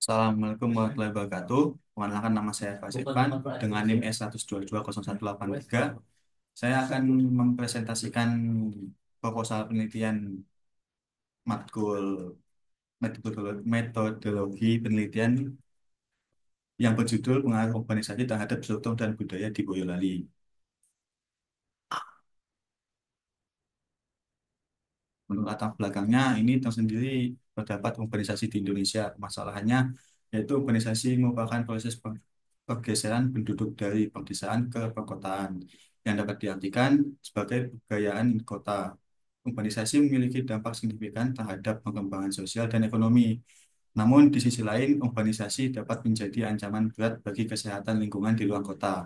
Assalamualaikum warahmatullahi wabarakatuh. Perkenalkan nama saya Fasipan dengan NIM S1220183. Saya akan mempresentasikan proposal penelitian matkul metodologi penelitian yang berjudul Pengaruh Urbanisasi Terhadap Struktur dan Budaya di Boyolali. Menurut latar belakangnya, ini tersendiri terdapat urbanisasi di Indonesia. Masalahnya yaitu urbanisasi merupakan proses pergeseran penduduk dari pedesaan ke perkotaan yang dapat diartikan sebagai kebudayaan kota. Urbanisasi memiliki dampak signifikan terhadap perkembangan sosial dan ekonomi. Namun di sisi lain, urbanisasi dapat menjadi ancaman berat bagi kesehatan lingkungan di luar kota.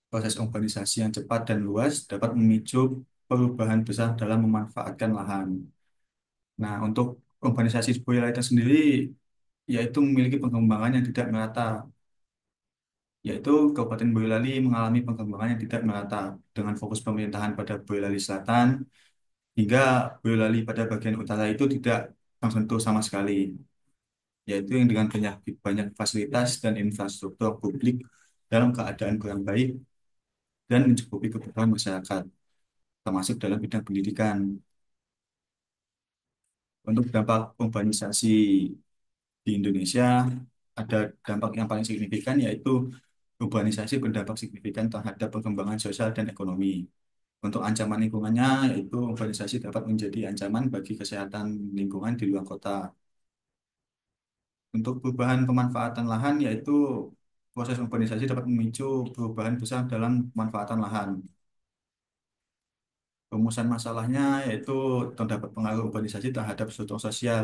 Proses urbanisasi yang cepat dan luas dapat memicu perubahan besar dalam memanfaatkan lahan. Nah, untuk urbanisasi Boyolali itu sendiri, yaitu memiliki pengembangan yang tidak merata, yaitu Kabupaten Boyolali mengalami pengembangan yang tidak merata dengan fokus pemerintahan pada Boyolali Selatan hingga Boyolali pada bagian utara itu tidak tersentuh sama sekali, yaitu yang dengan banyak banyak fasilitas dan infrastruktur publik dalam keadaan kurang baik dan mencukupi kebutuhan masyarakat, termasuk dalam bidang pendidikan. Untuk dampak urbanisasi di Indonesia, ada dampak yang paling signifikan yaitu urbanisasi berdampak signifikan terhadap perkembangan sosial dan ekonomi. Untuk ancaman lingkungannya, yaitu urbanisasi dapat menjadi ancaman bagi kesehatan lingkungan di luar kota. Untuk perubahan pemanfaatan lahan, yaitu proses urbanisasi dapat memicu perubahan besar dalam pemanfaatan lahan. Rumusan masalahnya yaitu terdapat pengaruh urbanisasi terhadap struktur sosial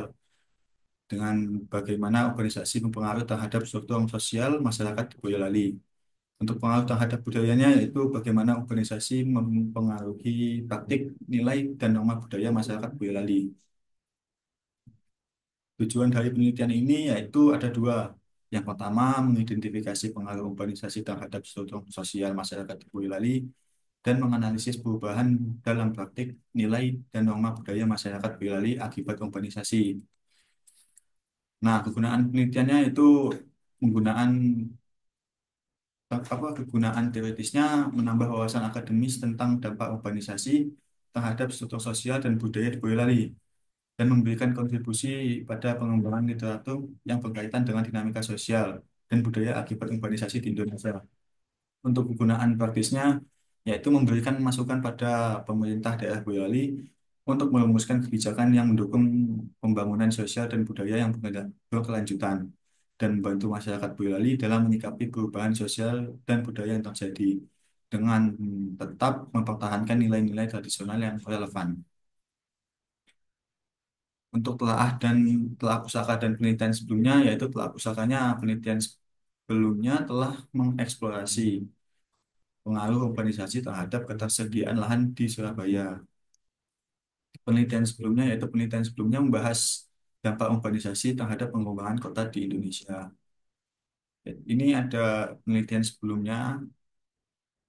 dengan bagaimana urbanisasi mempengaruhi terhadap struktur sosial masyarakat di Boyolali. Untuk pengaruh terhadap budayanya yaitu bagaimana urbanisasi mempengaruhi praktik, nilai, dan norma budaya masyarakat Boyolali. Tujuan dari penelitian ini yaitu ada dua. Yang pertama, mengidentifikasi pengaruh urbanisasi terhadap struktur sosial masyarakat di Boyolali dan menganalisis perubahan dalam praktik, nilai, dan norma budaya masyarakat Boyolali akibat urbanisasi. Nah, kegunaan penelitiannya itu menggunakan kegunaan teoritisnya menambah wawasan akademis tentang dampak urbanisasi terhadap struktur sosial dan budaya di Boyolali dan memberikan kontribusi pada pengembangan literatur yang berkaitan dengan dinamika sosial dan budaya akibat urbanisasi di Indonesia. Untuk kegunaan praktisnya, yaitu memberikan masukan pada pemerintah daerah Boyolali untuk merumuskan kebijakan yang mendukung pembangunan sosial dan budaya yang berkelanjutan dan membantu masyarakat Boyolali dalam menyikapi perubahan sosial dan budaya yang terjadi dengan tetap mempertahankan nilai-nilai tradisional yang relevan. Untuk telah pusaka dan penelitian sebelumnya, yaitu telah pusakanya penelitian sebelumnya telah mengeksplorasi pengaruh urbanisasi terhadap ketersediaan lahan di Surabaya. Penelitian sebelumnya membahas dampak urbanisasi terhadap pengembangan kota di Indonesia. Ini ada penelitian sebelumnya,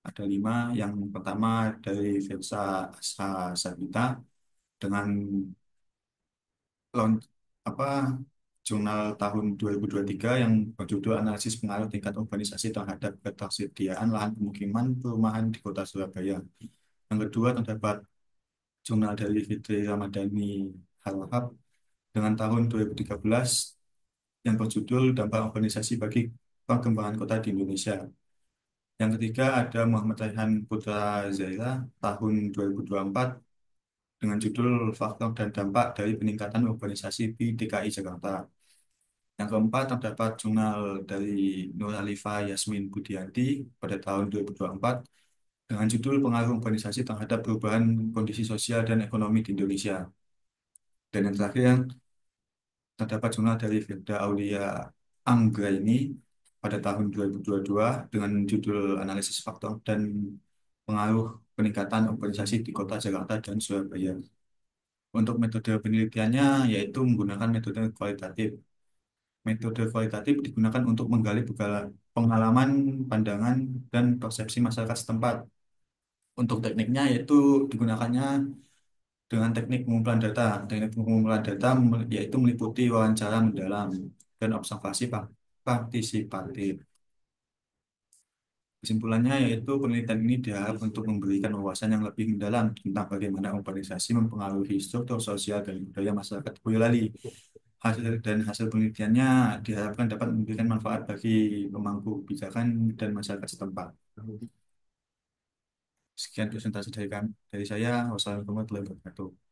ada lima. Yang pertama dari Versa Asha Sabita dengan launch apa jurnal tahun 2023 yang berjudul Analisis Pengaruh Tingkat Urbanisasi Terhadap Ketersediaan Lahan Pemukiman Perumahan di Kota Surabaya. Yang kedua terdapat jurnal dari Fitri Ramadhani Harahap dengan tahun 2013 yang berjudul Dampak Urbanisasi bagi Perkembangan Kota di Indonesia. Yang ketiga ada Muhammad Raihan Putra Zaira tahun 2024 dengan judul Faktor dan Dampak dari Peningkatan Urbanisasi di DKI Jakarta. Yang keempat terdapat jurnal dari Nurhalifa Yasmin Budianti pada tahun 2024 dengan judul Pengaruh Urbanisasi Terhadap Perubahan Kondisi Sosial dan Ekonomi di Indonesia. Dan yang terakhir terdapat jurnal dari Firda Aulia Anggraini pada tahun 2022 dengan judul Analisis Faktor dan Pengaruh Peningkatan Urbanisasi di Kota Jakarta dan Surabaya. Untuk metode penelitiannya yaitu menggunakan metode kualitatif. Metode kualitatif digunakan untuk menggali pengalaman, pandangan, dan persepsi masyarakat setempat. Untuk tekniknya yaitu digunakannya dengan teknik pengumpulan data. Teknik pengumpulan data yaitu meliputi wawancara mendalam. dan observasi partisipatif. Kesimpulannya yaitu penelitian ini diharap untuk memberikan wawasan yang lebih mendalam tentang bagaimana urbanisasi mempengaruhi struktur sosial dan budaya masyarakat Boyolali. Hasil penelitiannya diharapkan dapat memberikan manfaat bagi pemangku kebijakan dan masyarakat setempat. Sekian presentasi dari saya. Wassalamualaikum warahmatullahi wabarakatuh.